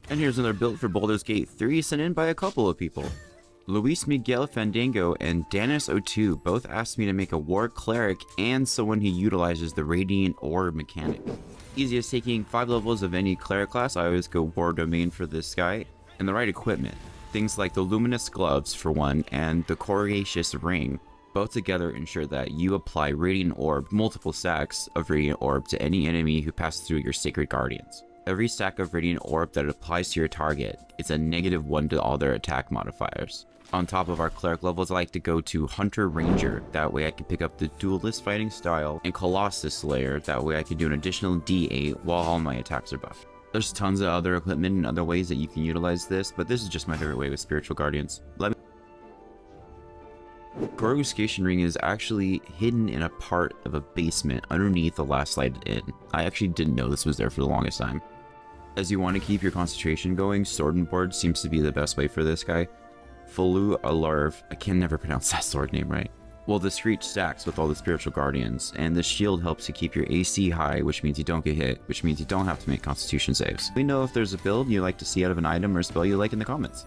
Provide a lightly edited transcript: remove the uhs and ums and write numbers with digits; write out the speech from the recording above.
And here's another build for Baldur's Gate 3 sent in by a couple of people. Luis Miguel Fandango and Danis02 both asked me to make a War Cleric and someone who utilizes the Radiant Orb mechanic. Easy as taking 5 levels of any Cleric class, I always go War Domain for this guy, and the right equipment. Things like the Luminous Gloves for one, and the Coriaceous Ring, both together ensure that you apply Radiant Orb, multiple stacks of Radiant Orb to any enemy who passes through your Sacred Guardians. Every stack of Radiant Orb that applies to your target is a -1 to all their attack modifiers. On top of our Cleric levels, I like to go to Hunter Ranger, that way I can pick up the Duelist fighting style, and Colossus Slayer, that way I can do an additional D8 while all my attacks are buffed. There's tons of other equipment and other ways that you can utilize this, but this is just my favorite way with Spiritual Guardians. Coruscation Ring is actually hidden in a part of a basement underneath the last lighted inn. I actually didn't know this was there for the longest time. As you want to keep your concentration going, Sword and Board seems to be the best way for this guy. Fulu Alarv, I can never pronounce that sword name right. Well, the Screech stacks with all the Spiritual Guardians, and the shield helps to keep your AC high, which means you don't get hit, which means you don't have to make Constitution saves. Let me know if there's a build you'd like to see out of an item or spell you like in the comments.